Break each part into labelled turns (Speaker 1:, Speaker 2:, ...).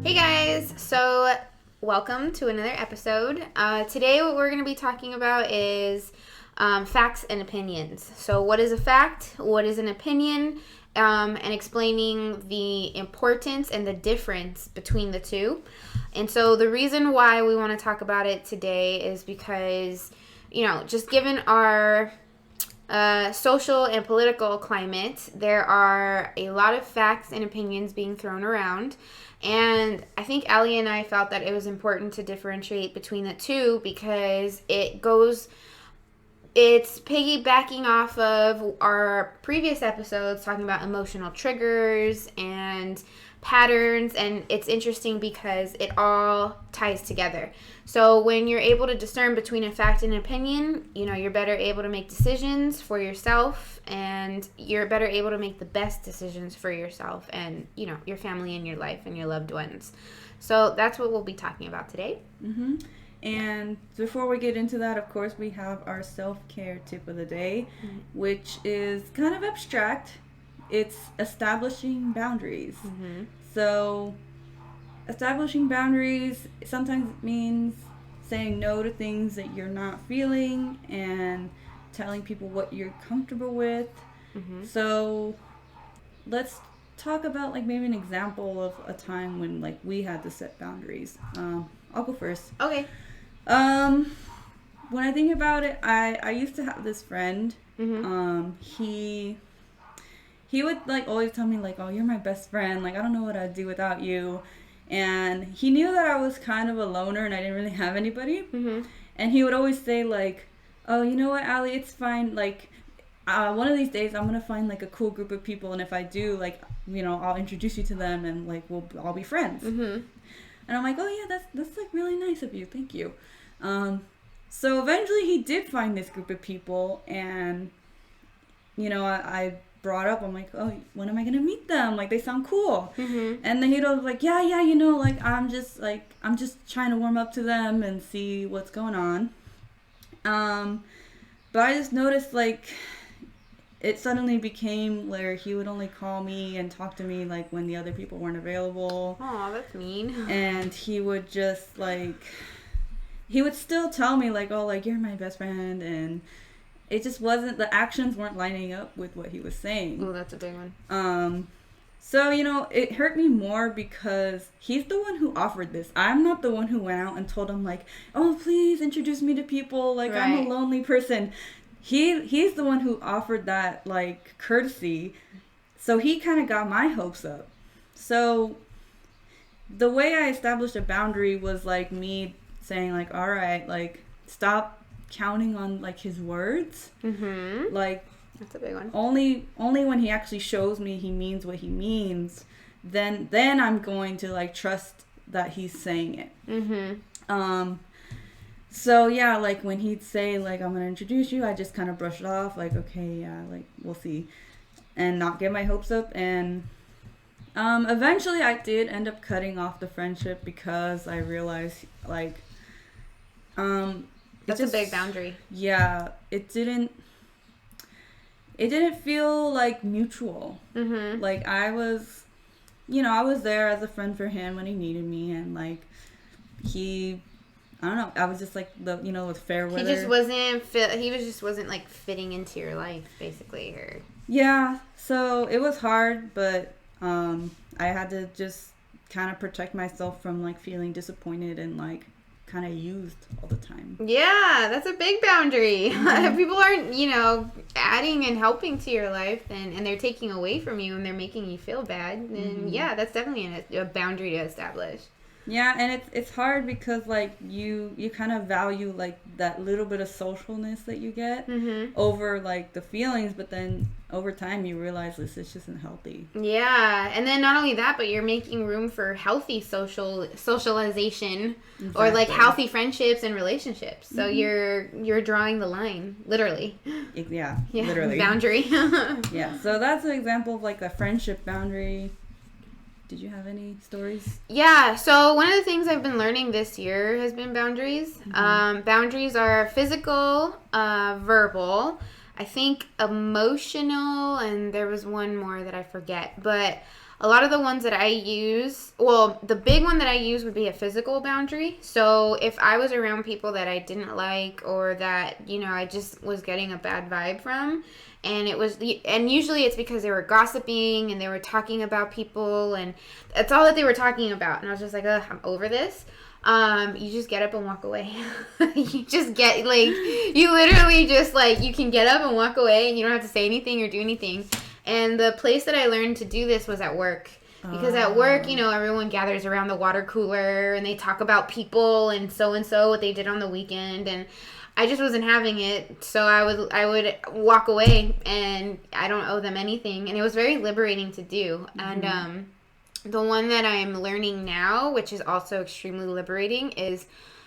Speaker 1: Hey guys, so welcome to another episode. Today what we're going to be talking about is facts and opinions. So what is a fact, what is an opinion, and explaining the importance and the difference between the two. And so the reason why we want to talk about it today is because, just given our social and political climate, there are a lot of facts and opinions being thrown around. And I think Allie and I felt that it was important to differentiate between the two because it's piggybacking off of our previous episodes talking about emotional triggers and patterns, and it's interesting because it all ties together. So when you're able to discern between a fact and an opinion, you're better able to make decisions for yourself, and you're better able to make the best decisions for yourself and, your family and your life and your loved ones. So that's what we'll be talking about today.
Speaker 2: Mm-hmm. And before we get into that, of course, we have our self-care tip of the day, which is kind of abstract. It's establishing boundaries. Mm-hmm. So establishing boundaries sometimes means saying no to things that you're not feeling and telling people what you're comfortable with. Mm-hmm. So let's talk about maybe an example of a time when we had to set boundaries. I'll go first.
Speaker 1: Okay.
Speaker 2: When I think about it, I used to have this friend. Mm-hmm. He would always tell me oh, you're my best friend. I don't know what I'd do without you. And he knew that I was kind of a loner and I didn't really have anybody. Mm-hmm. And he would always say oh, you know what, Allie, it's fine. One of these days I'm going to find a cool group of people. And if I do, I'll introduce you to them and we'll all be friends. Mm-hmm. And I'm oh yeah, that's really nice of you. Thank you. So eventually he did find this group of people, and I brought up, I'm oh, when am I gonna meet them? They sound cool. Mm-hmm. And then he'd always yeah, I'm just trying to warm up to them and see what's going on. But I just noticed it suddenly became where he would only call me and talk to me when the other people weren't available.
Speaker 1: Aw, that's mean.
Speaker 2: And he would just he would still tell me oh, you're my best friend, and it just wasn't, the actions weren't lining up with what he was saying.
Speaker 1: Oh, that's a big one.
Speaker 2: So it hurt me more because he's the one who offered this. I'm not the one who went out and told him oh, please introduce me to people, right. I'm a lonely person. He's the one who offered that courtesy, so he kind of got my hopes up. So the way I established a boundary was me saying all right, stop counting on his words. Mm-hmm.
Speaker 1: That's a big one.
Speaker 2: Only when he actually shows me he means what he means, then I'm going to trust that he's saying it. Mm-hmm. So yeah, when he'd say I'm gonna introduce you, I just kind of brush it off okay, yeah, we'll see, and not get my hopes up. And eventually I did end up cutting off the friendship because I realized
Speaker 1: that's a big boundary.
Speaker 2: Yeah, it didn't feel mutual. Mm-hmm. I was there as a friend for him when he needed me, and I don't know, I was just with fair weather.
Speaker 1: He just wasn't fitting into your life, basically. Or
Speaker 2: yeah, so it was hard, but I had to just kind of protect myself from feeling disappointed and kind of used all the time.
Speaker 1: Yeah, that's a big boundary. Mm-hmm. People aren't, adding and helping to your life, and they're taking away from you, and they're making you feel bad. And mm-hmm. Yeah, that's definitely a boundary to establish.
Speaker 2: Yeah, and it's hard because you kind of value that little bit of socialness that you get mm-hmm. over the feelings, but then over time you realize this just isn't healthy.
Speaker 1: Yeah, and then not only that, but you're making room for healthy socialization. Exactly. Or healthy friendships and relationships. So mm-hmm. you're drawing the line, literally.
Speaker 2: Yeah, literally.
Speaker 1: Boundary.
Speaker 2: Yeah, so that's an example of a friendship boundary. Did you have any stories?
Speaker 1: Yeah, so one of the things I've been learning this year has been boundaries. Mm-hmm. Boundaries are physical, verbal, I think emotional, and there was one more that I forget. But a lot of the ones that I use, well, the big one that I use would be a physical boundary. So if I was around people that I didn't like, or that, I just was getting a bad vibe from, and usually it's because they were gossiping and they were talking about people, and that's all that they were talking about. And I was just like, ugh, I'm over this. You just get up and walk away. You just get, you literally just, you can get up and walk away, and you don't have to say anything or do anything. And the place that I learned to do this was at work. Because at work, everyone gathers around the water cooler, and they talk about people and so, what they did on the weekend. And I just wasn't having it. So I would walk away, and I don't owe them anything. And it was very liberating to do. Mm-hmm. And, the one that I'm learning now, which is also extremely liberating, is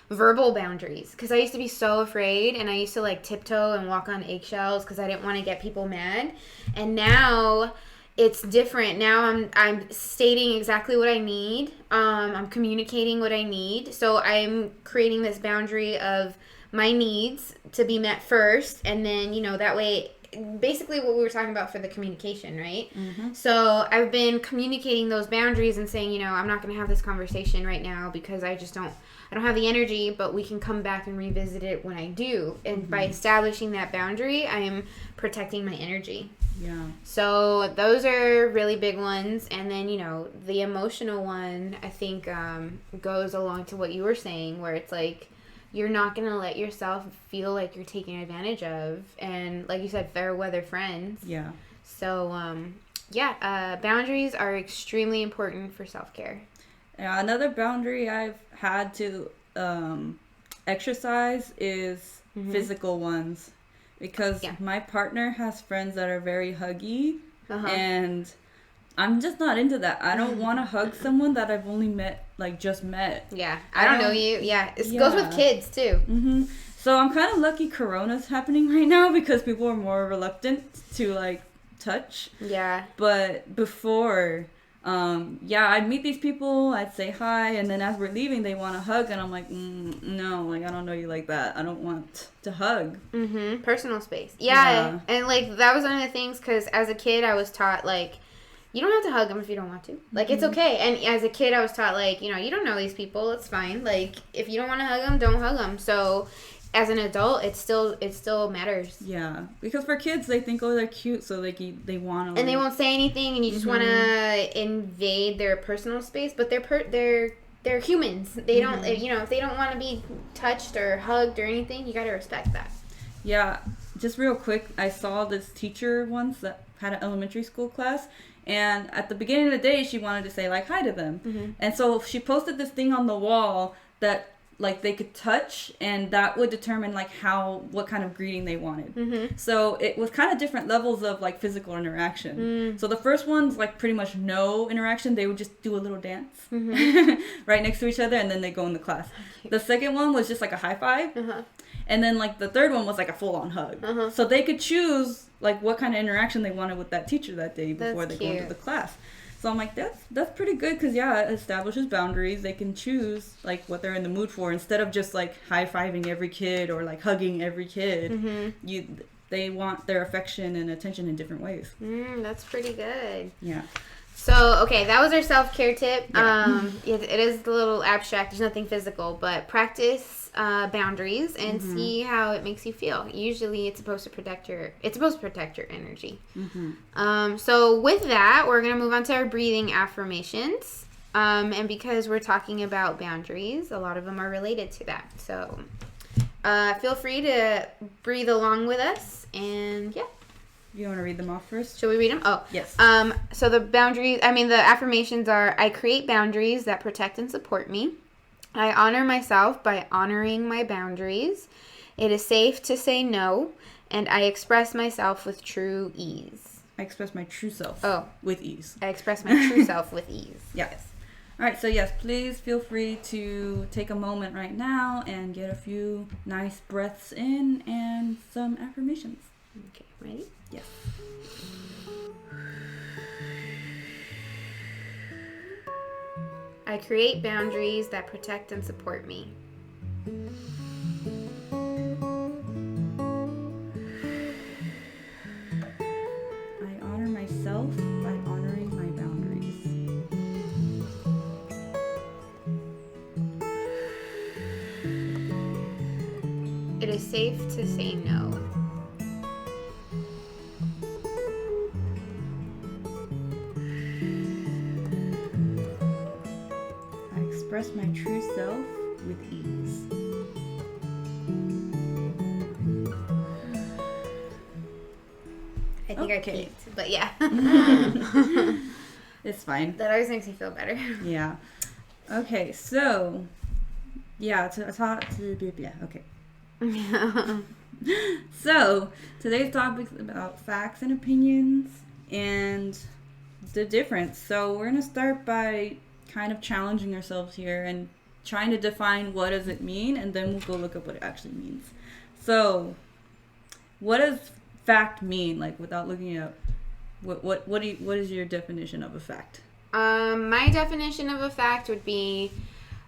Speaker 1: verbal boundaries. Because I used to be so afraid, and I used to tiptoe and walk on eggshells because I didn't want to get people mad. And now it's different. Now I'm stating exactly what I need. I'm communicating what I need. So I'm creating this boundary of my needs to be met first, and then that way. Basically what we were talking about for the communication, right? Mm-hmm. So I've been communicating those boundaries and saying, I'm not going to have this conversation right now because I don't have the energy, but we can come back and revisit it when I do. And by establishing that boundary, I am protecting my energy.
Speaker 2: Yeah.
Speaker 1: So those are really big ones. And then, the emotional one, I think, goes along to what you were saying, where it's you're not going to let yourself feel like you're taken advantage of. And like you said, fair weather friends.
Speaker 2: Yeah.
Speaker 1: So, boundaries are extremely important for self-care.
Speaker 2: Yeah, another boundary I've had to exercise is physical ones. Because my partner has friends that are very huggy. Uh-huh. And I'm just not into that. I don't want to hug someone that I've only just met.
Speaker 1: Yeah, I don't know you. Yeah, it goes with kids, too.
Speaker 2: Mm-hmm. So I'm kind of lucky Corona's happening right now because people are more reluctant to, touch. Yeah. But before, I'd meet these people, I'd say hi, and then as we're leaving, they want to hug, and I'm like, no, I don't know you like that. I don't want to hug.
Speaker 1: Mm-hmm. Personal space. Yeah. And, that was one of the things, because as a kid, I was taught, you don't have to hug them if you don't want to. It's okay. And as a kid, I was taught, you don't know these people. It's fine. If you don't want to hug them, don't hug them. So, as an adult, it still matters.
Speaker 2: Yeah. Because for kids, they think, they're cute, so, they want to...
Speaker 1: And they won't say anything, and you just want to invade their personal space. But they're humans. They don't, if they don't want to be touched or hugged or anything, you got to respect that.
Speaker 2: Yeah. Just real quick, I saw this teacher once that had an elementary school class. And at the beginning of the day, she wanted to say, hi to them. Mm-hmm. And so she posted this thing on the wall that, they could touch, and that would determine, what kind of greeting they wanted. Mm-hmm. So it was kind of different levels of, physical interaction. Mm. So the first one's, pretty much no interaction. They would just do a little dance right next to each other, and then they go in the class. The second one was just, a high five. Uh-huh. And then, the third one was, a full-on hug. Uh-huh. So they could choose, what kind of interaction they wanted with that teacher that day before they go into the class. So I'm like, that's pretty good because, it establishes boundaries. They can choose, what they're in the mood for instead of just, high-fiving every kid or, hugging every kid. Mm-hmm. They want their affection and attention in different ways.
Speaker 1: That's pretty good.
Speaker 2: Yeah.
Speaker 1: So, okay, that was our self-care tip. Yeah. It is a little abstract. There's nothing physical, but practice boundaries and see how it makes you feel. Usually, it's supposed to protect your energy. Mm-hmm. So, with that, we're gonna move on to our breathing affirmations. And because we're talking about boundaries, a lot of them are related to that. So, feel free to breathe along with us, and yeah.
Speaker 2: You want to read them off first?
Speaker 1: Should we read them? Oh.
Speaker 2: Yes.
Speaker 1: So the affirmations are, I create boundaries that protect and support me. I honor myself by honoring my boundaries. It is safe to say no. And I express myself with true ease.
Speaker 2: I express my true self with ease.
Speaker 1: I express my true self with ease.
Speaker 2: Yes. All right. So, yes, please feel free to take a moment right now and get a few nice breaths in and some affirmations.
Speaker 1: Okay. Ready?
Speaker 2: Yes.
Speaker 1: I create boundaries that protect and support me. It is safe to say no.
Speaker 2: I express my true self with ease.
Speaker 1: I think I peaked, but yeah.
Speaker 2: It's fine.
Speaker 1: That always makes me feel better.
Speaker 2: Yeah. Okay, so yeah, okay. So today's topic is about facts and opinions and the difference. So we're gonna start by kind of challenging ourselves here and trying to define what does it mean, and then we'll go look up what it actually means. So what does fact mean, like without looking up? What is your definition of a fact?
Speaker 1: My definition of a fact would be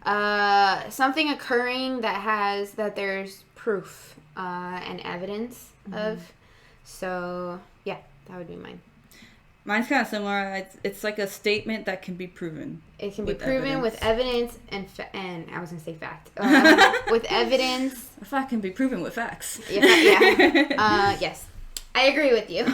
Speaker 1: something occurring that there's proof and evidence of. So yeah, that would be mine.
Speaker 2: Mine's kind of similar. It's like a statement that can be proven.
Speaker 1: It can be proven with evidence and I was gonna say fact with evidence.
Speaker 2: A fact can be proven with facts.
Speaker 1: Yeah. Yes. I agree with you.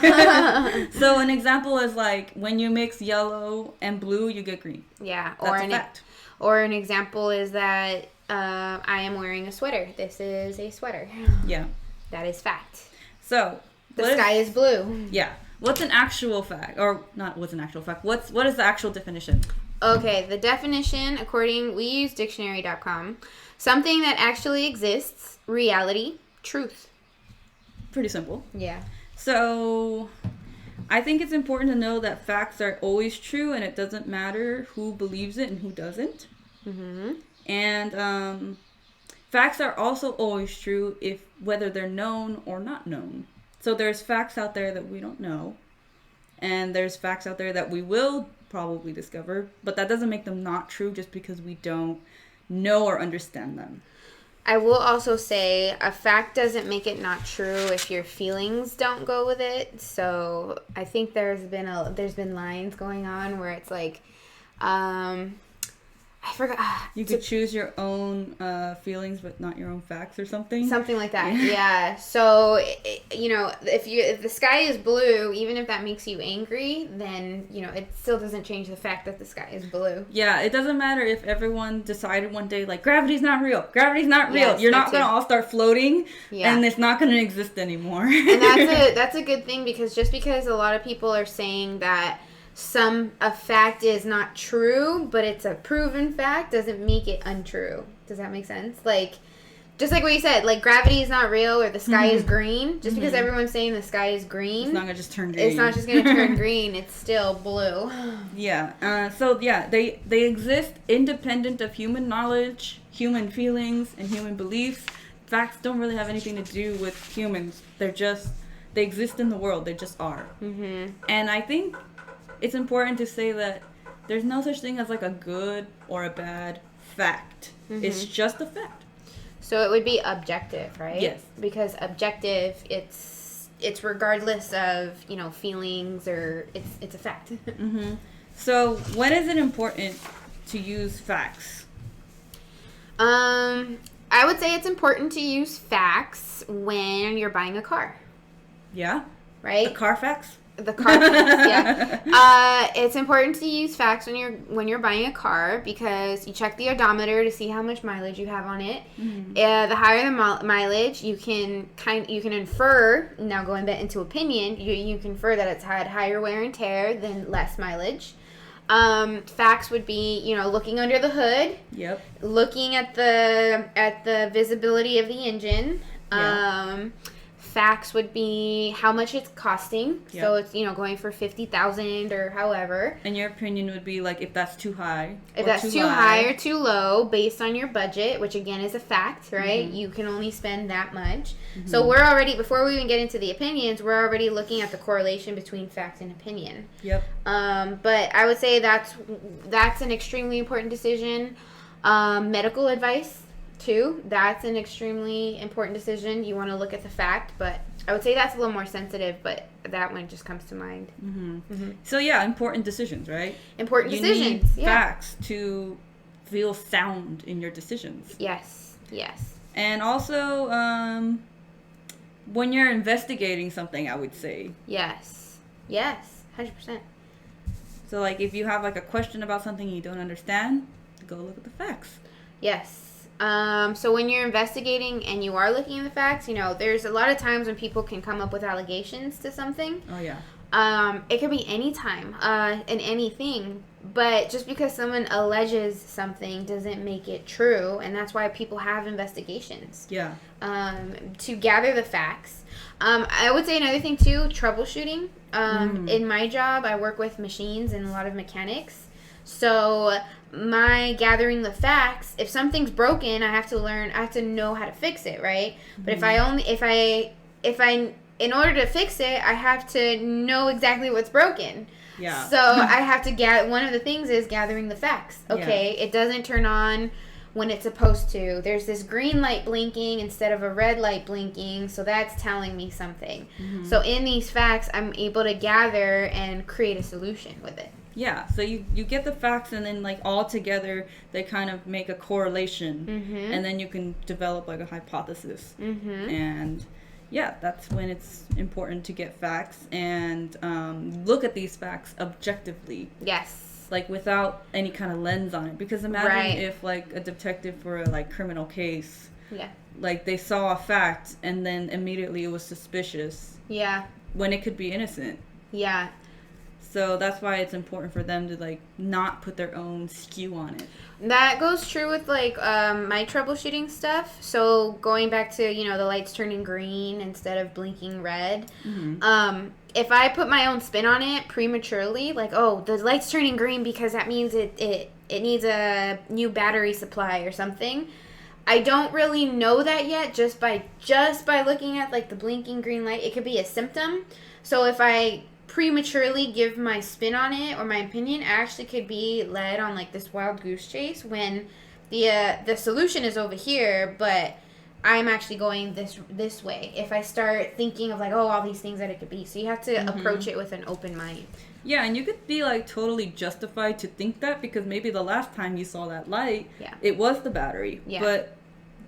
Speaker 2: So an example is like when you mix yellow and blue, you get green.
Speaker 1: Yeah.
Speaker 2: That's a fact.
Speaker 1: Or an example is that I am wearing a sweater. This is a sweater.
Speaker 2: Yeah.
Speaker 1: That is fact.
Speaker 2: So
Speaker 1: the sky is blue.
Speaker 2: Yeah. What's an actual fact? Or not what's an actual fact. What is the actual definition?
Speaker 1: Okay, the definition, we use dictionary.com. Something that actually exists, reality, truth.
Speaker 2: Pretty simple.
Speaker 1: Yeah.
Speaker 2: So I think it's important to know that facts are always true, and it doesn't matter who believes it and who doesn't.
Speaker 1: Mm-hmm.
Speaker 2: And facts are also always true whether they're known or not known. So there's facts out there that we don't know, and there's facts out there that we will probably discover, but that doesn't make them not true just because we don't know or understand them.
Speaker 1: I will also say a fact doesn't make it not true if your feelings don't go with it. So I think there's been lines going on where it's like, I forgot.
Speaker 2: You could choose your own feelings, but not your own facts, or something.
Speaker 1: Something like that. Yeah. So if the sky is blue, even if that makes you angry, then it still doesn't change the fact that the sky is blue.
Speaker 2: Yeah, it doesn't matter if everyone decided one day like gravity's not real. Gravity's not real.
Speaker 1: Yes,
Speaker 2: You're not gonna all start floating, and it's not gonna exist anymore.
Speaker 1: And that's a good thing, because just because a lot of people are saying that a fact is not true, but it's a proven fact, doesn't make it untrue. Does that make sense? Like, just like what you said, like gravity is not real or the sky is green. Just because everyone's saying the sky is green,
Speaker 2: it's not gonna just turn green.
Speaker 1: It's not just gonna turn green. It's still blue.
Speaker 2: Yeah. They exist independent of human knowledge, human feelings, and human beliefs. Facts don't really have anything to do with humans. They exist in the world. They just are. Mm-hmm. And I think it's important to say that there's no such thing as like a good or a bad fact. Mm-hmm. It's just a fact.
Speaker 1: So it would be objective, right?
Speaker 2: Yes.
Speaker 1: Because objective, it's regardless of feelings, or it's a fact.
Speaker 2: Mm-hmm. So when is it important to use facts?
Speaker 1: I would say it's important to use facts when you're buying a car.
Speaker 2: Yeah.
Speaker 1: Right.
Speaker 2: The car facts.
Speaker 1: The car facts, yeah. It's important to use facts when you're buying a car, because you check the odometer to see how much mileage you have on it. Mm-hmm. The higher the mileage, you can infer. Now going back into opinion, you can infer that it's had higher wear and tear than less mileage. Facts would be looking under the hood. Yep. Looking at the visibility of the engine. Yeah. Facts would be how much it's costing. Yep. So it's going for $50,000 or however.
Speaker 2: And your opinion would be like if that's too high.
Speaker 1: If that's too high or too low, based on your budget, which again is a fact, right? Mm-hmm. You can only spend that much. Mm-hmm. So we're already, before we even get into the opinions, we're already looking at the correlation between fact and opinion. Yep. But I would say that's an extremely important decision. Medical advice, too. That's an extremely important decision. You want to look at the fact, but I would say that's a little more sensitive, but that one just comes to mind.
Speaker 2: Mm-hmm. Mm-hmm. So yeah, important decisions, right?
Speaker 1: Important decisions.
Speaker 2: You need facts to feel sound in your decisions.
Speaker 1: Yes. Yes.
Speaker 2: And also, when you're investigating something, I would say.
Speaker 1: Yes. Yes. 100%.
Speaker 2: So, like, if you have, like, a question about something you don't understand, go look at the facts.
Speaker 1: Yes. So when you're investigating and you are looking at the facts, there's a lot of times when people can come up with allegations to something.
Speaker 2: Oh, yeah.
Speaker 1: It could be any time, in anything. But just because someone alleges something doesn't make it true. And that's why people have investigations.
Speaker 2: Yeah.
Speaker 1: To gather the facts. I would say another thing, too, troubleshooting. In my job, I work with machines and a lot of mechanics. So my gathering the facts, if something's broken, I have to know how to fix it, right? But in order to fix it, I have to know exactly what's broken.
Speaker 2: Yeah.
Speaker 1: So I have to one of the things is gathering the facts. Okay, It doesn't turn on when it's supposed to. There's this green light blinking instead of a red light blinking, so that's telling me something. Mm-hmm. So in these facts, I'm able to gather and create a solution with it.
Speaker 2: Yeah, so you get the facts, and then, like, all together they kind of make a correlation, and then you can develop, like, a hypothesis. And yeah, that's when it's important to get facts and look at these facts objectively.
Speaker 1: Yes.
Speaker 2: Like, without any kind of lens on it. Because imagine if, like, a detective for a, like, criminal case, like, they saw a fact and then immediately it was suspicious.
Speaker 1: Yeah.
Speaker 2: When it could be innocent.
Speaker 1: Yeah.
Speaker 2: So that's why it's important for them to, like, not put their own skew on it.
Speaker 1: That goes true with, like, my troubleshooting stuff. So going back to, the lights turning green instead of blinking red. If I put my own spin on it prematurely, like, oh, the light's turning green because that means it needs a new battery supply or something. I don't really know that yet just by looking at, like, the blinking green light. It could be a symptom. So if I prematurely give my spin on it or my opinion, I actually could be led on, like, this wild goose chase when the solution is over here, but I'm actually going this way. If I start thinking of, like, all these things that it could be. So you have to approach it with an open mind.
Speaker 2: Yeah, and you could be, like, totally justified to think that because maybe the last time you saw that light, it was the battery. Yeah. But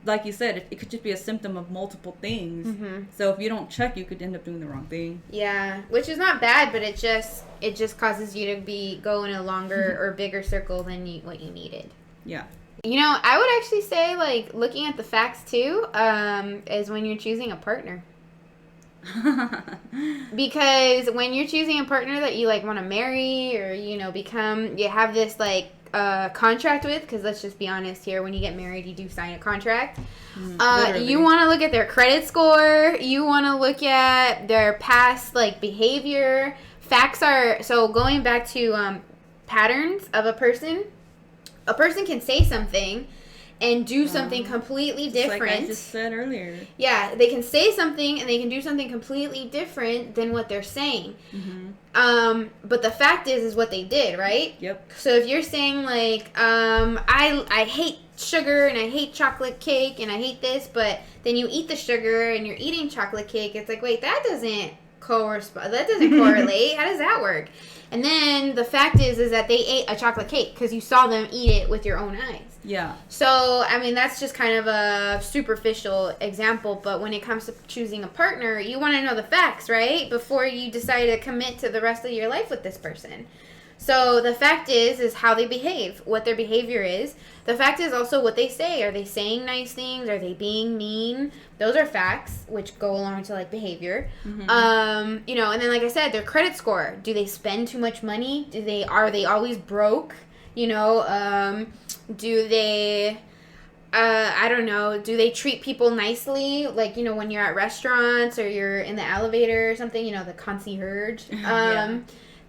Speaker 2: like you said, it could just be a symptom of multiple things. So if you don't check, you could end up doing the wrong thing.
Speaker 1: Yeah, which is not bad, but it just causes you to go in a longer or bigger circle than what you needed.
Speaker 2: Yeah.
Speaker 1: I would actually say, like, looking at the facts too, is when you're choosing a partner. Because when you're choosing a partner that you, like, want to marry or you have this, like, contract with, because let's just be honest here, when you get married you do sign a contract. You want to look at their credit score, you want to look at their past, like, behavior. Facts are, so going back to patterns of a person can say something and do something completely different.
Speaker 2: Like I just said earlier.
Speaker 1: Yeah, they can say something and they can do something completely different than what they're saying. But the fact is what they did, right?
Speaker 2: Yep.
Speaker 1: So if you're saying, like, I hate sugar and I hate chocolate cake and I hate this, but then you eat the sugar and you're eating chocolate cake, it's like, wait, that doesn't correlate. How does that work? And then the fact is that they ate a chocolate cake because you saw them eat it with your own eyes.
Speaker 2: Yeah.
Speaker 1: So, I mean, that's just kind of a superficial example, but when it comes to choosing a partner, you want to know the facts, right? Before you decide to commit to the rest of your life with this person. So the fact is how they behave, what their behavior is. The fact is also what they say. Are they saying nice things? Are they being mean? Those are facts, which go along to, like, behavior. And then, like I said, their credit score. Do they spend too much money? Are they always broke? Do they, I don't know, do they treat people nicely? Like, when you're at restaurants or you're in the elevator or something, the concierge.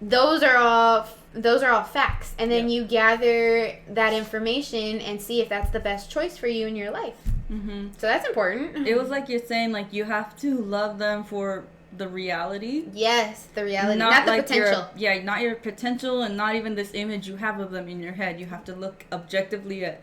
Speaker 1: Those are all facts. And then you gather that information and see if that's the best choice for you in your life. So that's important.
Speaker 2: It was like you're saying, like, you have to love them for the reality.
Speaker 1: Yes, the reality, not the
Speaker 2: like
Speaker 1: potential.
Speaker 2: Not your potential, and not even this image you have of them in your head. You have to look objectively at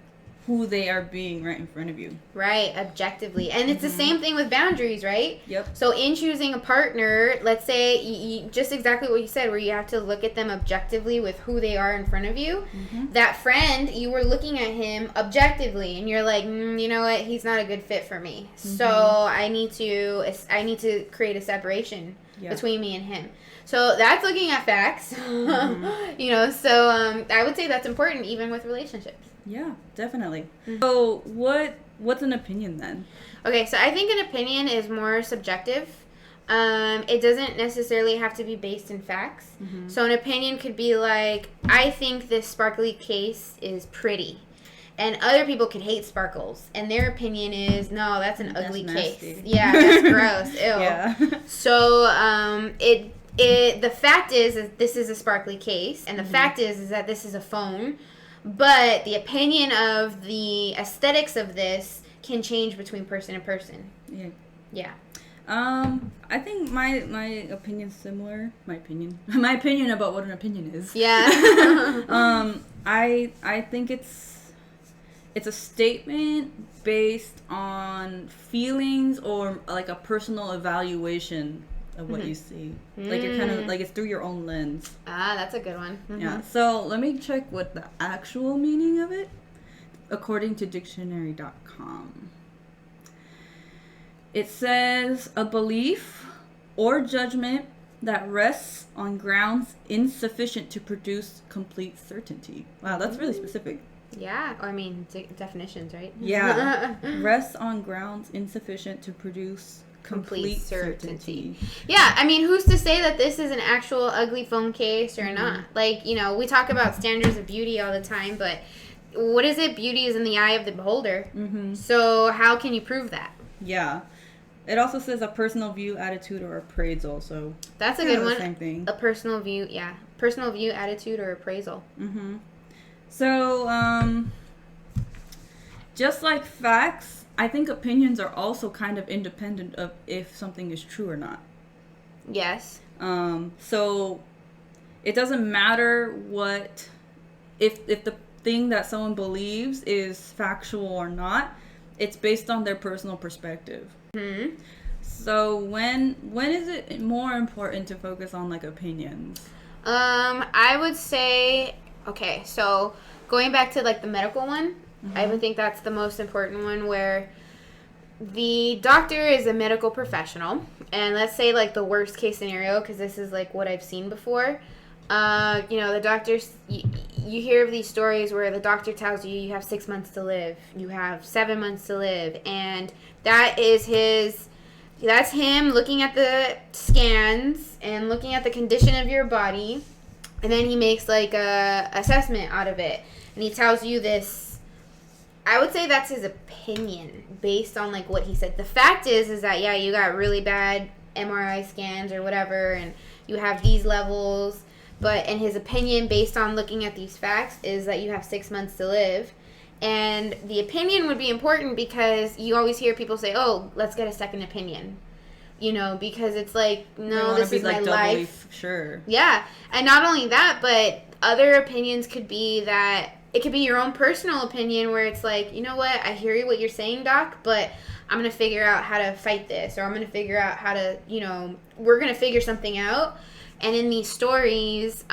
Speaker 2: who they are being right in front of you.
Speaker 1: Right, objectively. And it's the same thing with boundaries, right?
Speaker 2: Yep.
Speaker 1: So in choosing a partner, let's say just exactly what you said, where you have to look at them objectively with who they are in front of you. That friend, you were looking at him objectively, and you're like, you know what, he's not a good fit for me. So I need to create a separation between me and him. So that's looking at facts. You know, so I would say that's important even with relationships.
Speaker 2: Yeah, definitely. So what's an opinion then?
Speaker 1: Okay, so I think an opinion is more subjective. It doesn't necessarily have to be based in facts. So an opinion could be like, I think this sparkly case is pretty. And other people could hate sparkles. And their opinion is, no, that's an ugly case. Yeah, that's gross. Ew.
Speaker 2: Yeah.
Speaker 1: So the fact is this is a sparkly case. And the fact is that this is a phone. But the opinion of the aesthetics of this can change between person and person. Yeah.
Speaker 2: I think my opinion's similar. My opinion about what an opinion is.
Speaker 1: Yeah.
Speaker 2: I think it's a statement based on feelings or like a personal evaluation of what you see. Like you're kind of like it's through your own lens.
Speaker 1: Ah, that's a good one.
Speaker 2: Yeah. So let me check what the actual meaning of it, according to dictionary.com. It says a belief or judgment that rests on grounds insufficient to produce complete certainty. Wow, that's really specific.
Speaker 1: Yeah, I mean definitions, right?
Speaker 2: Yeah. Rests on grounds insufficient to produce complete certainty.
Speaker 1: Yeah, I mean, who's to say that this is an actual ugly phone case or not? Like, you know, we talk about standards of beauty all the time, but what is it? Beauty is in the eye of the beholder. So how can you prove that?
Speaker 2: Yeah. It also says a personal view, attitude, or appraisal. So
Speaker 1: that's a good one.
Speaker 2: Same thing.
Speaker 1: A personal view, yeah. Personal view, attitude, or appraisal.
Speaker 2: So, just like facts, I think opinions are also kind of independent of if something is true or not.
Speaker 1: Yes.
Speaker 2: So it doesn't matter what if the thing that someone believes is factual or not. It's based on their personal perspective. So when is it more important to focus on like opinions?
Speaker 1: I would say, okay, so going back to like the medical one, I would think that's the most important one, where the doctor is a medical professional, and let's say like the worst case scenario, because this is like what I've seen before. You know, the doctors, you hear of these stories where the doctor tells you have 6 months to live, you have 7 months to live, and that's him looking at the scans and looking at the condition of your body, and then he makes like a assessment out of it, and he tells you this. I would say that's his opinion based on like what he said. The fact is that yeah, you got really bad MRI scans or whatever, and you have these levels. But in his opinion, based on looking at these facts, is that you have 6 months to live. And the opinion would be important because you always hear people say, "Oh, let's get a second opinion," you know, because it's like, no, this is like my life.
Speaker 2: Sure.
Speaker 1: Yeah, and not only that, but other opinions could be that. It could be your own personal opinion where it's like, you know what, I hear what you're saying, Doc, but I'm going to figure out how to fight this, or I'm going to figure out how to, you know, we're going to figure something out. And in these stories,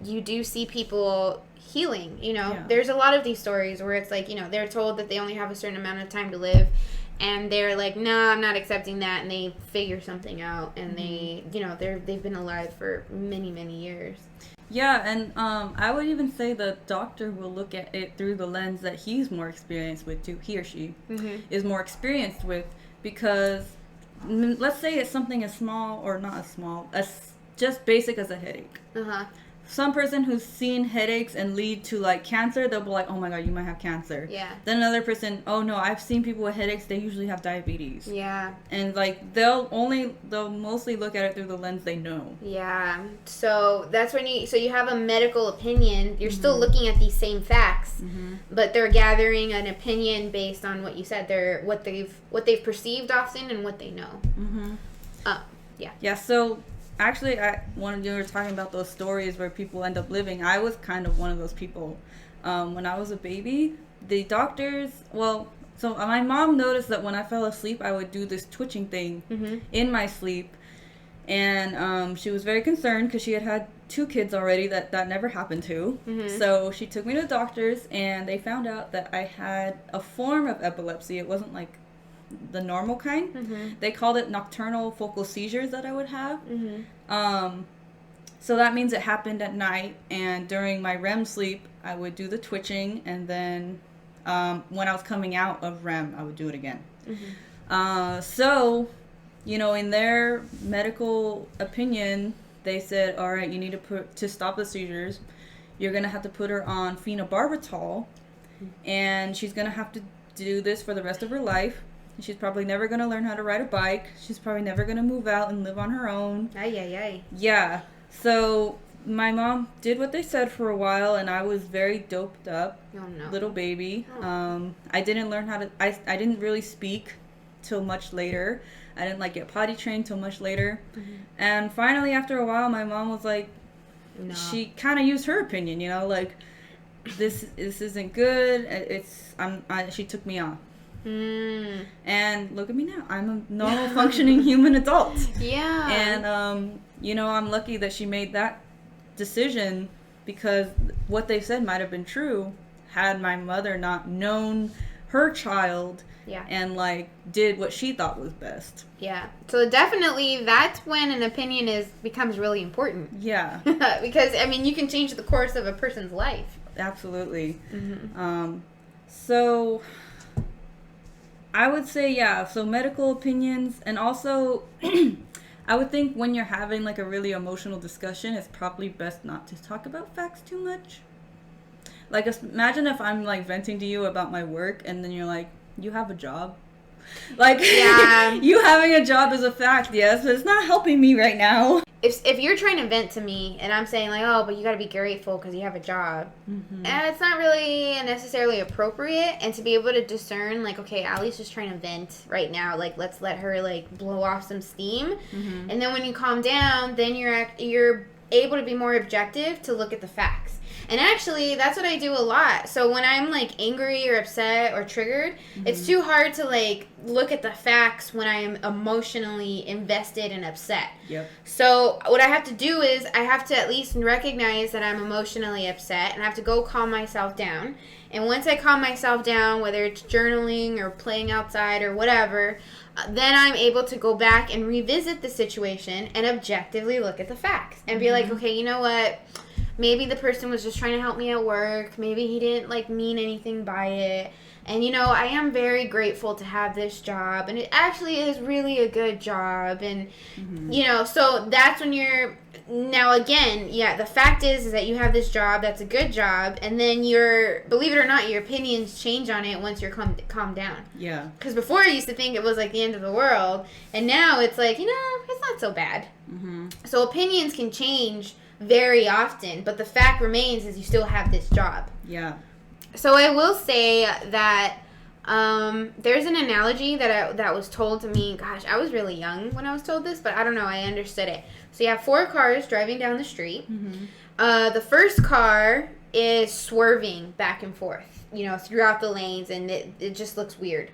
Speaker 1: you do see people healing, you know. Yeah. There's a lot of these stories where it's like, you know, they're told that they only have a certain amount of time to live, and they're like, no, I'm not accepting that, and they figure something out, and they, you know, they've been alive for many, many years.
Speaker 2: Yeah, and I would even say the doctor will look at it through the lens that he's more experienced with too. He or she is more experienced with, because let's say it's something as small, or not as small, as just basic as a headache. Some person who's seen headaches and lead to like cancer, they'll be like, oh my god, you might have cancer.
Speaker 1: Yeah.
Speaker 2: Then another person, oh no, I've seen people with headaches, they usually have diabetes.
Speaker 1: Yeah.
Speaker 2: And like they'll mostly look at it through the lens they know.
Speaker 1: Yeah. So that's when you have a medical opinion, you're still looking at these same facts, but they're gathering an opinion based on what you said. They're what they've perceived often and what they know. Yeah.
Speaker 2: Yeah, so actually, when you were talking about those stories where people end up living, I was kind of one of those people. When I was a baby, the doctors, well, so my mom noticed that when I fell asleep, I would do this twitching thing in my sleep. And she was very concerned because she had 2 kids already that never happened to. So she took me to the doctors, and they found out that I had a form of epilepsy. It wasn't like the normal kind. They called it nocturnal focal seizures that I would have. So that means it happened at night, and during my REM sleep, I would do the twitching, and then when I was coming out of REM, I would do it again. So, you know, in their medical opinion, they said, all right, you need to stop the seizures, you're going to have to put her on phenobarbital, and she's going to have to do this for the rest of her life. She's probably never going to learn how to ride a bike. She's probably never going to move out and live on her own. Yeah. So my mom did what they said for a while, and I was very doped up. Little baby. I didn't learn how to, I didn't really speak till much later. I didn't get potty trained till much later. And finally, after a while, my mom was like, she kind of used her opinion, you know, like, this isn't good. She took me off. And look at me now. I'm a normal functioning human adult.
Speaker 1: Yeah.
Speaker 2: And, you know, I'm lucky that she made that decision, because what they said might have been true had my mother not known her child and did what she thought was best.
Speaker 1: Yeah. So definitely that's when an opinion becomes really important.
Speaker 2: Yeah.
Speaker 1: Because, I mean, you can change the course of a person's life.
Speaker 2: Absolutely. So I would say, so medical opinions, and also I would think when you're having a really emotional discussion, it's probably best not to talk about facts too much. Imagine if I'm venting to you about my work, and then you're like, you have a job. You having a job is a fact, yes, but it's not helping me right now.
Speaker 1: If you're trying to vent to me, and I'm saying oh, but you got to be grateful because you have a job, and it's not really necessarily appropriate. And to be able to discern, okay, Allie's just trying to vent right now. Let's let her blow off some steam, and then when you calm down, then you're able to be more objective to look at the facts. And actually, that's what I do a lot. So when I'm angry or upset or triggered, it's too hard to look at the facts when I'm emotionally invested and upset.
Speaker 2: Yep.
Speaker 1: So what I have to do is I have to at least recognize that I'm emotionally upset, and I have to go calm myself down. And once I calm myself down, whether it's journaling or playing outside or whatever, then I'm able to go back and revisit the situation and objectively look at the facts and be like, okay, you know what? Maybe the person was just trying to help me at work. Maybe he didn't mean anything by it. And, I am very grateful to have this job. And it actually is really a good job. And, so that's when you're... Now, again, the fact is that you have this job. That's a good job. And then believe it or not, your opinions change on it once you're calmed down.
Speaker 2: Yeah.
Speaker 1: Because before I used to think it was the end of the world. And now it's it's not so bad. So opinions can change very often, but the fact remains is you still have this job.
Speaker 2: Yeah.
Speaker 1: So I will say that there's an analogy that was told to me. Gosh, I was really young when I was told this, but I don't know, I understood it. So you have 4 cars driving down the street. The first car is swerving back and forth, throughout the lanes, and it just looks weird.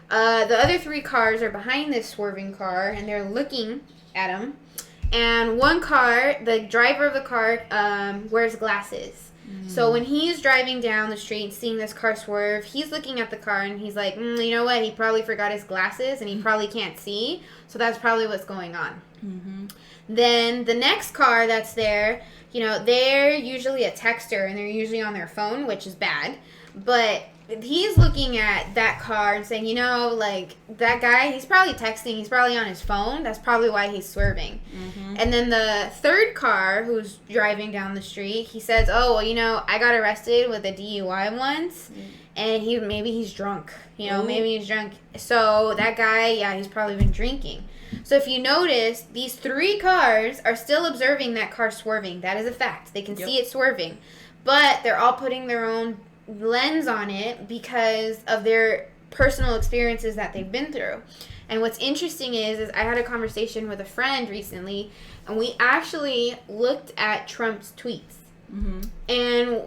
Speaker 1: The other 3 cars are behind this swerving car, and they're looking at him. And one car, the driver of the car, wears glasses. So when he's driving down the street and seeing this car swerve, he's looking at the car and he's like, you know what? He probably forgot his glasses and he probably can't see. So that's probably what's going on. Then the next car that's there, they're usually a texter and they're usually on their phone, which is bad. But he's looking at that car and saying, that guy, he's probably texting, he's probably on his phone. That's probably why he's swerving. And then the third car who's driving down the street, he says, oh, well, I got arrested with a DUI once, and maybe he's drunk. Maybe he's drunk. So that guy, he's probably been drinking. So if you notice, these 3 cars are still observing that car swerving. That is a fact. They can see it swerving. But they're all putting their own lens on it because of their personal experiences that they've been through. And what's interesting is I had a conversation with a friend recently, and we actually looked at Trump's tweets. And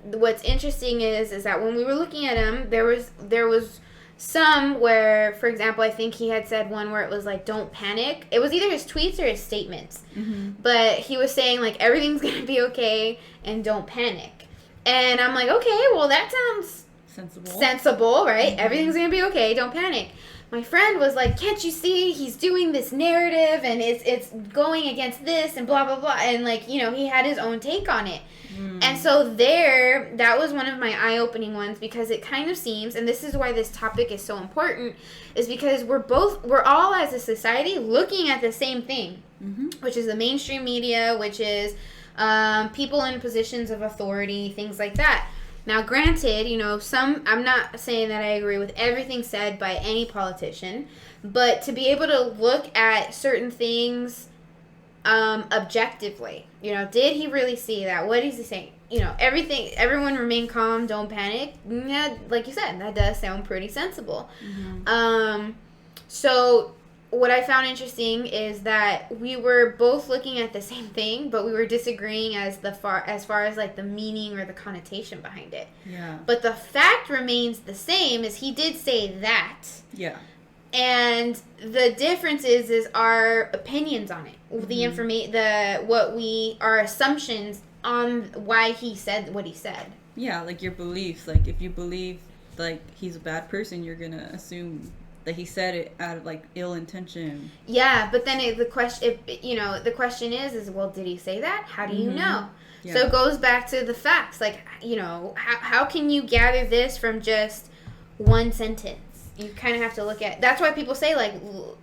Speaker 1: what's interesting is that when we were looking at him, there was some where, for example, I think he had said one where it was like, don't panic. It was either his tweets or his statements. Mm-hmm. But he was saying, like, everything's going to be okay and don't panic. And I'm like, okay, well, that sounds sensible, right? Mm-hmm. Everything's going to be okay, don't panic. My friend was like, can't you see he's doing this narrative and it's going against this and blah, blah, blah. And, like, you know, he had his own take on it. Mm. And so that was one of my eye-opening ones, because it kind of seems, and this is why this topic is so important, is because we're all as a society looking at the same thing, mm-hmm. which is the mainstream media, which is people in positions of authority, things like that. Now, granted, you know, I'm not saying that I agree with everything said by any politician, but to be able to look at certain things objectively, you know, did he really see that? What is he saying? You know, everyone remain calm, don't panic. Yeah, like you said, that does sound pretty sensible. Mm-hmm. So what I found interesting is that we were both looking at the same thing, but we were disagreeing as far as like the meaning or the connotation behind it. Yeah. But the fact remains the same, is he did say that. Yeah. And the difference is our opinions on it. Mm-hmm. Our assumptions on why he said what he said. Yeah, like your beliefs. Like if you believe like he's a bad person, you're gonna assume that he said it out of like ill intention. Yeah, but then the question is well, did he say that? How do you mm-hmm. know? Yeah. So it goes back to the facts. Like, you know, how can you gather this from just one sentence? You kind of have to look at. That's why people say, like,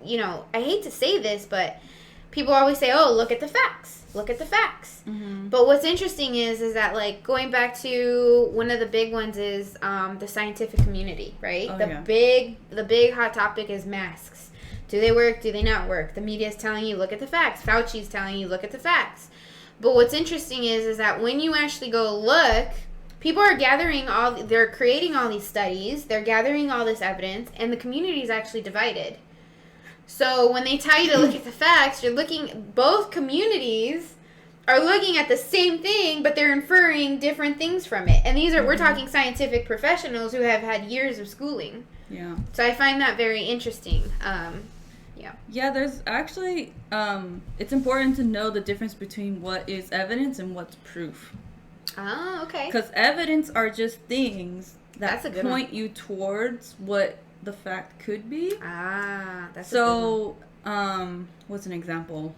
Speaker 1: you know, I hate to say this, but people always say, oh, look at the facts. Look at the facts. Mm-hmm. But what's interesting is that, like, going back to one of the big ones is the scientific community, right? Oh, the big hot topic is masks. Do they work? Do they not work? The media is telling you, look at the facts. Fauci's telling you, look at the facts. But what's interesting is that when you actually go look, people are they're creating all these studies, they're gathering all this evidence, and the community is actually divided. So when they tell you to look at the facts, both communities are looking at the same thing, but they're inferring different things from it. And mm-hmm. we're talking scientific professionals who have had years of schooling. Yeah. So I find that very interesting. Yeah. Yeah, there's actually, it's important to know the difference between what is evidence and what's proof. Oh, okay. Because evidence are just things that point you towards what the fact could be. Ah, that's so. What's an example?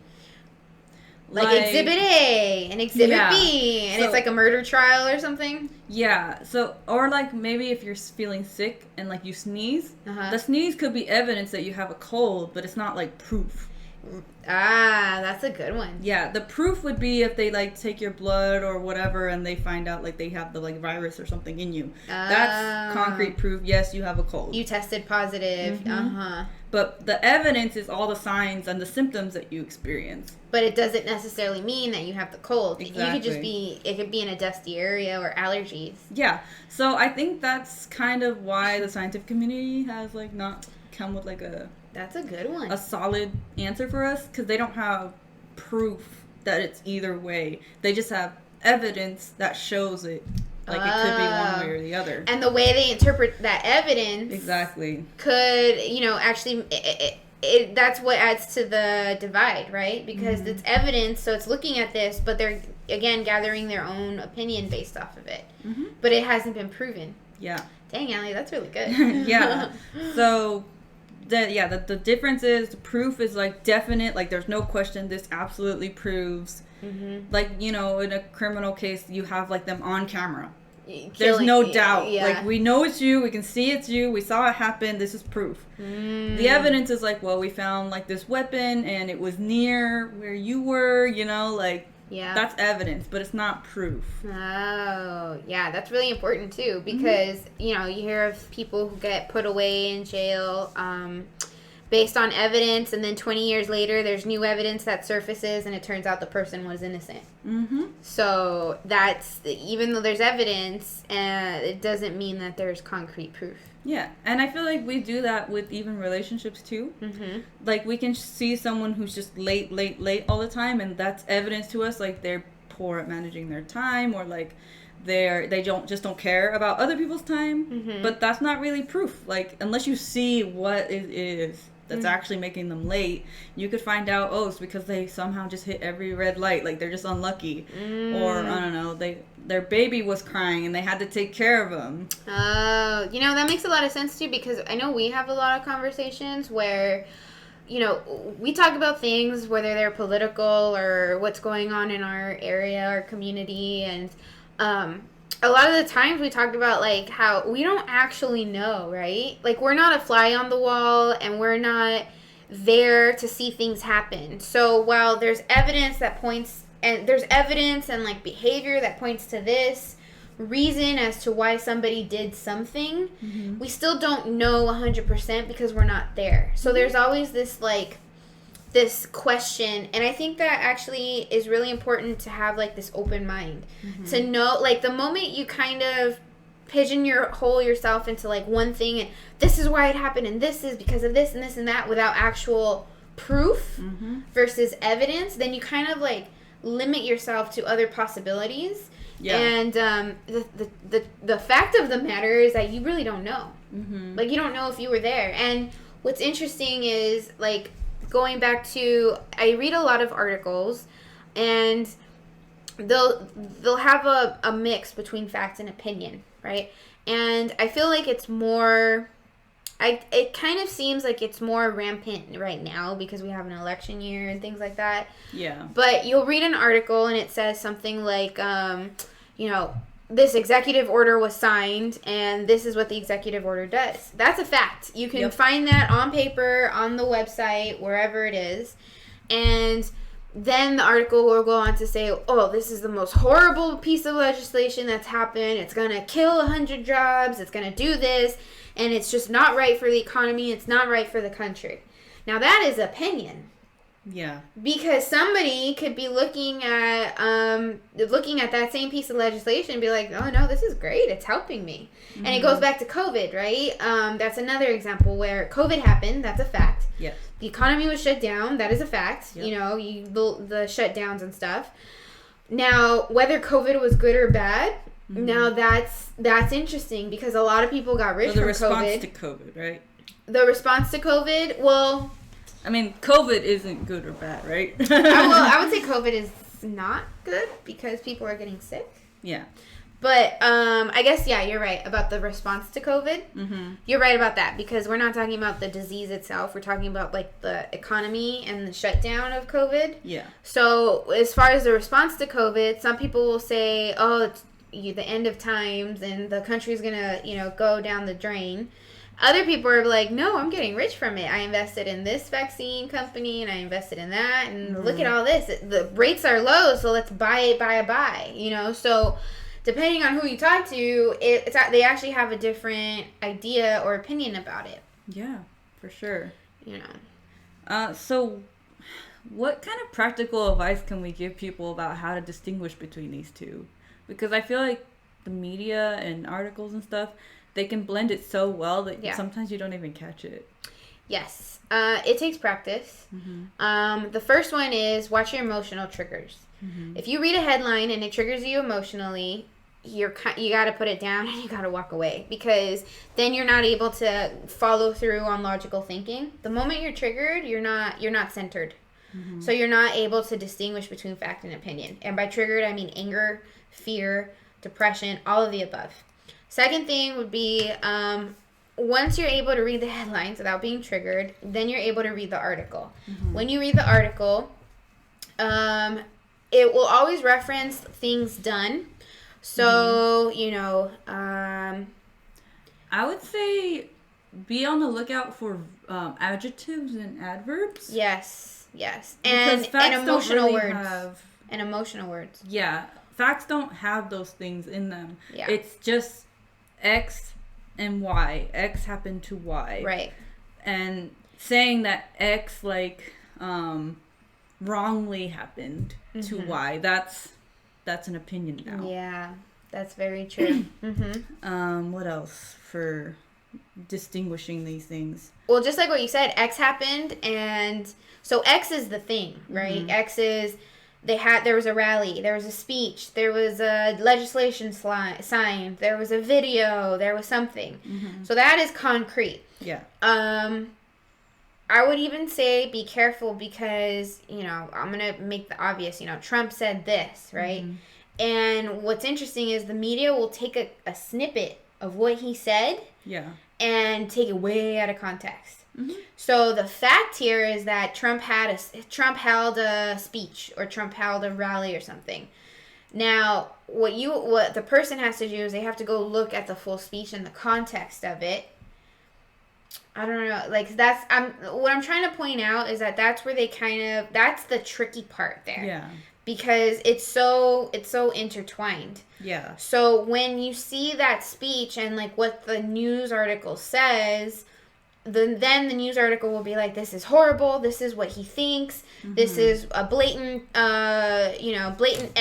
Speaker 1: Like Exhibit A and Exhibit B, and it's like a murder trial or something. Yeah. So, or like maybe if you're feeling sick and like you sneeze, the sneeze could be evidence that you have a cold, but it's not like proof. Ah, that's a good one. Yeah, the proof would be if they like take your blood or whatever and they find out like they have the like virus or something in you. That's concrete proof. Yes, you have a cold. You tested positive. Mm-hmm. But the evidence is all the signs and the symptoms that you experience. But it doesn't necessarily mean that you have the cold. Exactly. You could just it could be in a dusty area or allergies. Yeah. So I think that's kind of why the scientific community has like not come with like that's a good one. A solid answer for us, because they don't have proof that it's either way. They just have evidence that shows it. Like it could be one way or the other. And the way they interpret that evidence exactly could, you know, actually that's what adds to the divide, right? Because it's evidence, so it's looking at this, but they're again gathering their own opinion based off of it. Mm-hmm. But it hasn't been proven. Yeah. Dang, Allie, that's really good. Yeah. So the difference is the proof is like definite, like there's no question, this absolutely proves. Mm-hmm. Like, you know, in a criminal case, you have like them on camera. There's no doubt. Yeah. Like, we know it's you. We can see it's you. We saw it happen. This is proof. The evidence is like, well, we found like this weapon and it was near where you were, you know, like, yeah, that's evidence, but it's not proof. Oh, yeah, that's really important too, because, you know, you hear of people who get put away in jail based on evidence, and then 20 years later, there's new evidence that surfaces, and it turns out the person was innocent. Mm-hmm. So that's, even though there's evidence, it doesn't mean that there's concrete proof. Yeah, and I feel like we do that with even relationships too. Mm-hmm. Like, we can see someone who's just late all the time, and that's evidence to us, like they're poor at managing their time, or like
Speaker 2: they don't care about other people's time, but that's not really proof. Like, unless you see what it is that's actually making them late, you could find out, oh, it's because they somehow just hit every red light, like they're just unlucky, or I don't know, their baby was crying and they had to take care of them.
Speaker 1: Oh, that makes a lot of sense too, because I know we have a lot of conversations where, we talk about things, whether they're political or what's going on in our area, our community, and a lot of the times we talked about, like, how we don't actually know, right? Like, we're not a fly on the wall, and we're not there to see things happen. So while there's evidence that points, and there's evidence and, like, behavior that points to this reason as to why somebody did something, we still don't know 100% because we're not there. So there's always this, like, this question, and I think that actually is really important to have, like, this open mind, to know, like, the moment you kind of pigeonhole yourself into, like, one thing, and this is why it happened, and this is because of this and this and that, without actual proof versus evidence, then you kind of, like, limit yourself to other possibilities. And the fact of the matter is that you really don't know. Like, you don't know if you were there. And what's interesting is, like, going back to, I read a lot of articles, and they'll have a mix between fact and opinion, right? And I feel like it's more, it kind of seems like it's more rampant right now because we have an election year and things like that. Yeah. But you'll read an article and it says something like, this executive order was signed, and this is what the executive order does. That's a fact. You can find that on paper, on the website, wherever it is. And then the article will go on to say, oh, this is the most horrible piece of legislation that's happened. It's going to kill 100 jobs. It's going to do this. And it's just not right for the economy. It's not right for the country. Now, that is opinion. Yeah. Because somebody could be looking at that same piece of legislation and be like, oh, no, this is great. It's helping me. And it goes back to COVID, right? That's another example where COVID happened. That's a fact. Yes. The economy was shut down. That is a fact. Yep. The shutdowns and stuff. Now, whether COVID was good or bad, now that's interesting because a lot of people got rich from COVID. The response to COVID, right? The response to COVID, well...
Speaker 2: I mean, COVID isn't good or bad, right?
Speaker 1: I would say COVID is not good because people are getting sick. Yeah. But I guess, yeah, you're right about the response to COVID. You're right about that because we're not talking about the disease itself. We're talking about, like, the economy and the shutdown of COVID. Yeah. So as far as the response to COVID, some people will say, oh, it's the end of times and the country's going to, go down the drain. Other people are like, no, I'm getting rich from it. I invested in this vaccine company, and I invested in that, and look at all this. The rates are low, so let's buy it, So depending on who you talk to, they actually have a different idea or opinion about it.
Speaker 2: Yeah, for sure. So what kind of practical advice can we give people about how to distinguish between these two? Because I feel like the media and articles and stuff, they can blend it so well that sometimes you don't even catch it.
Speaker 1: Yes. It takes practice. The first one is watch your emotional triggers. If you read a headline and it triggers you emotionally, you got to put it down and you got to walk away because then you're not able to follow through on logical thinking. The moment you're triggered, you're not centered. So you're not able to distinguish between fact and opinion. And by triggered, I mean anger, fear, depression, all of the above. Second thing would be once you're able to read the headlines without being triggered, then you're able to read the article. When you read the article, it will always reference things done. So, I
Speaker 2: would say be on the lookout for adjectives and adverbs.
Speaker 1: Yes. And emotional words. And emotional words.
Speaker 2: Yeah. Facts don't have those things in them. Yeah. It's just X and Y. X happened to Y. Right. And saying that X, like, wrongly happened to Y, that's an opinion now.
Speaker 1: Yeah, that's very true.
Speaker 2: What else for distinguishing these things?
Speaker 1: Well, just like what you said, X happened, and so X is the thing, right? X is there was a rally, there was a speech, there was a legislation signed, there was a video, there was something.
Speaker 2: Mm-hmm.
Speaker 1: So that is concrete.
Speaker 2: Yeah.
Speaker 1: I would even say be careful because, I'm going to make the obvious, Trump said this, right?
Speaker 2: Mm-hmm.
Speaker 1: And what's interesting is the media will take a snippet of what he said and take it way out of context.
Speaker 2: Mm-hmm.
Speaker 1: So the fact here is that Trump held a speech or Trump held a rally or something. Now, what the person has to do is they have to go look at the full speech and the context of it. I don't know, like what I'm trying to point out is that that's where that's the tricky part there.
Speaker 2: Yeah.
Speaker 1: Because it's so intertwined.
Speaker 2: Yeah.
Speaker 1: So when you see that speech and like what the news article says, then the news article will be like, this is horrible, this is what he thinks, this is a blatant blatant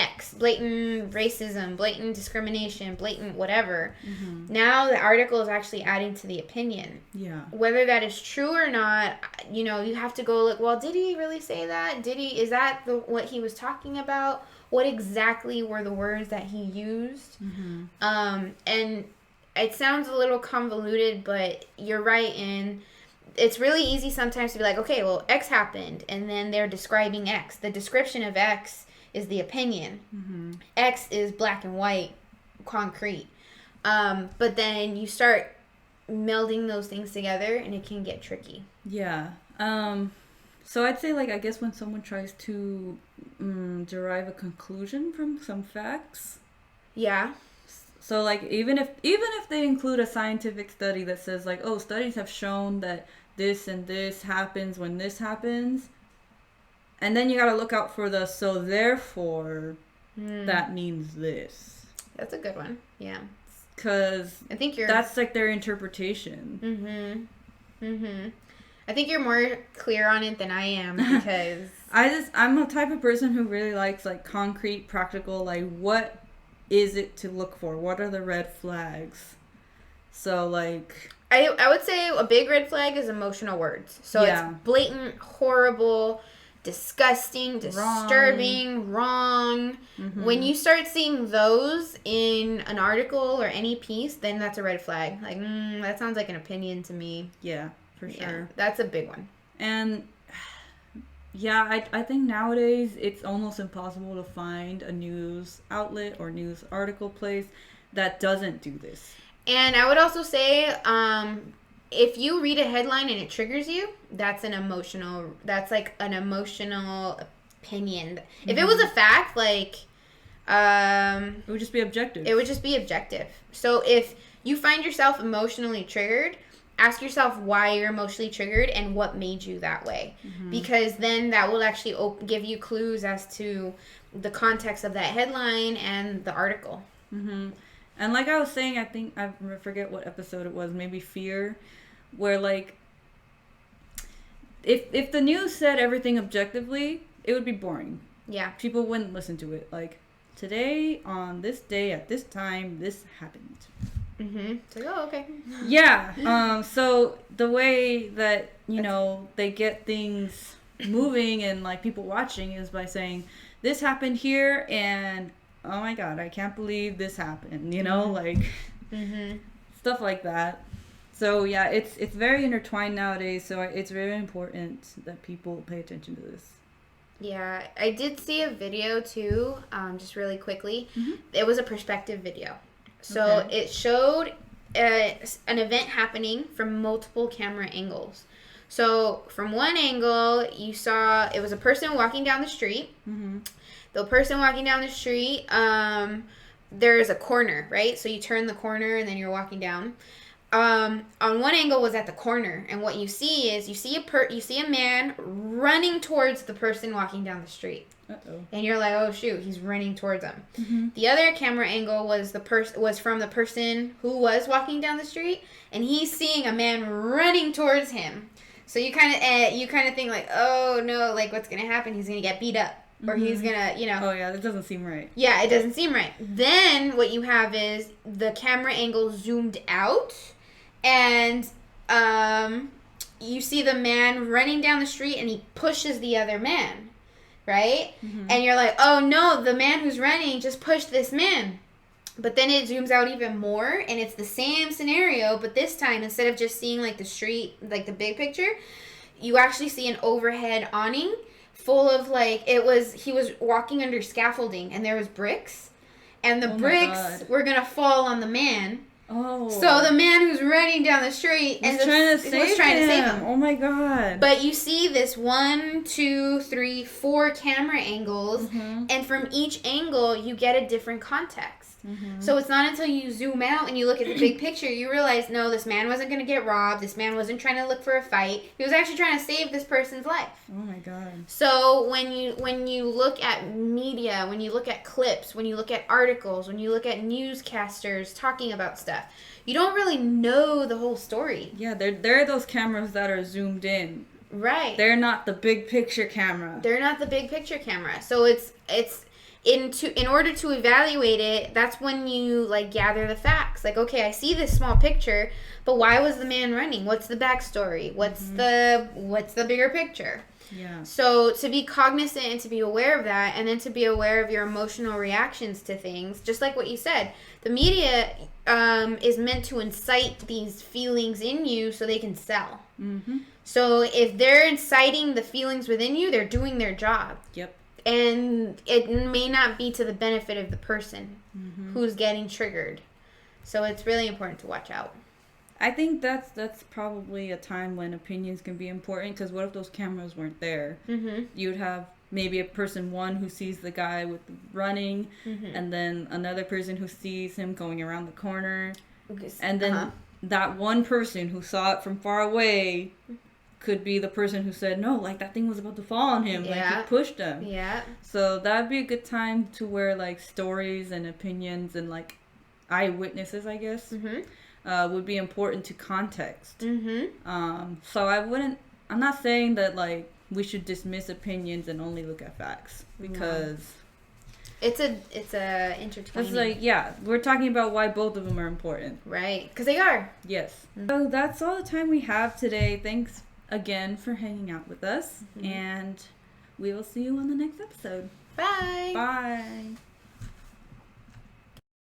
Speaker 1: racism, blatant discrimination, blatant whatever. Now the article is actually adding to the opinion.
Speaker 2: Yeah.
Speaker 1: Whether that is true or not, you have to go look, well, did he really say that? Is that what he was talking about? What exactly were the words that he used? And it sounds a little convoluted, but you're right. And it's really easy sometimes to be like, okay, well, X happened. And then they're describing X. The description of X is the opinion. X is black and white, concrete. But then you start melding those things together and it can get tricky.
Speaker 2: Yeah. So I'd say, like, I guess when someone tries to derive a conclusion from some facts.
Speaker 1: Yeah.
Speaker 2: So, like, even if they include a scientific study that says, like, oh, studies have shown that this and this happens when this happens, and then you got to look out for the so therefore that means this.
Speaker 1: That's a good one. Yeah.
Speaker 2: Because
Speaker 1: I think
Speaker 2: that's like their interpretation.
Speaker 1: I think you're more clear on it than I am because
Speaker 2: I'm the type of person who really likes like concrete, practical, like what is it to look for? What are the red flags? So, like...
Speaker 1: I would say a big red flag is emotional words. So it's blatant, horrible, disgusting, disturbing, wrong. When you start seeing those in an article or any piece, then that's a red flag. Like, that sounds like an opinion to me.
Speaker 2: Yeah, for sure.
Speaker 1: Yeah, that's a big one.
Speaker 2: And... yeah, I think nowadays it's almost impossible to find a news outlet or news article place that doesn't do this.
Speaker 1: And I would also say, if you read a headline and it triggers you, that's like an emotional opinion. If it was a fact, like,
Speaker 2: it would just be objective.
Speaker 1: It would just be objective. So if you find yourself emotionally triggered, ask yourself why you're emotionally triggered and what made you that way. Because then that will actually give you clues as to the context of that headline and the article.
Speaker 2: And like I was saying, I think, I forget what episode it was, maybe Fear, where like, if the news said everything objectively, it would be boring.
Speaker 1: Yeah.
Speaker 2: People wouldn't listen to it. Like, today, on this day, at this time, this happened.
Speaker 1: It's like, oh, okay.
Speaker 2: Yeah. So the way that, they get things moving and like people watching is by saying, this happened here and oh my God, I can't believe this happened, like stuff like that. So yeah, it's very intertwined nowadays. So it's very important that people pay attention to this.
Speaker 1: Yeah, I did see a video too, just really quickly. It was a perspective video. So it showed an event happening from multiple camera angles. So from one angle, you saw it was a person walking down the street. The person walking down the street, there's a corner, right? So you turn the corner and then you're walking down. On one angle was at the corner, and what you see is you see a man running towards the person walking down the street. And you're like, oh shoot, he's running towards them. The other camera angle was from the person who was walking down the street, and he's seeing a man running towards him. So you kind of think like, oh no, like what's gonna happen? He's gonna get beat up, or he's gonna,
Speaker 2: Oh yeah, that doesn't seem right.
Speaker 1: Yeah, it doesn't seem right. Then what you have is the camera angle zoomed out, and you see the man running down the street, and he pushes the other man. right? And you're like, oh no, the man who's running just pushed this man. But then it zooms out even more, and it's the same scenario, but this time, instead of just seeing, like, the street, like, the big picture, you actually see an overhead awning full of, like, he was walking under scaffolding, and there was bricks, and the bricks were gonna fall on the man.
Speaker 2: Oh.
Speaker 1: So the man who's running down the street
Speaker 2: was trying to save him. Oh my god.
Speaker 1: But you see this 1, 2, 3, 4 camera angles, and from each angle you get a different context. So it's not until you zoom out and you look at the big picture you realize, no, this man wasn't going to get robbed. This man wasn't trying to look for a fight. He was actually trying to save this person's life.
Speaker 2: Oh my god.
Speaker 1: So when you look at media, when you look at clips, when you look at articles, when you look at newscasters talking about stuff, you don't really know the whole story.
Speaker 2: Yeah, there are those cameras that are zoomed in.
Speaker 1: Right.
Speaker 2: They're not the big picture camera.
Speaker 1: They're not the big picture camera. So it's in order to evaluate it, that's when you, like, gather the facts. Like, okay, I see this small picture, but why was the man running? What's the backstory? What's the bigger picture?
Speaker 2: Yeah.
Speaker 1: So to be cognizant and to be aware of that, and then to be aware of your emotional reactions to things, just like what you said, the media is meant to incite these feelings in you so they can sell. So if they're inciting the feelings within you, they're doing their job.
Speaker 2: Yep.
Speaker 1: And it may not be to the benefit of the person who's getting triggered. So it's really important to watch out.
Speaker 2: I think that's probably a time when opinions can be important, because what if those cameras weren't there? You'd have maybe a person, one, who sees the guy with running, and then another person who sees him going around the corner. And then that one person who saw it from far away could be the person who said, no, like, that thing was about to fall on him. Like, he pushed him.
Speaker 1: Yeah.
Speaker 2: So that'd be a good time to where, like, stories and opinions and, like, eyewitnesses, I guess, would be important to context. So I'm not saying that, like, we should dismiss opinions and only look at facts, because
Speaker 1: it's a intertwining.
Speaker 2: It's like, yeah, we're talking about why both of them are important.
Speaker 1: Right. Because they are.
Speaker 2: Yes. So that's all the time we have today. Thanks again for hanging out with us, and we will see you on the next episode.
Speaker 1: Bye.
Speaker 2: Bye.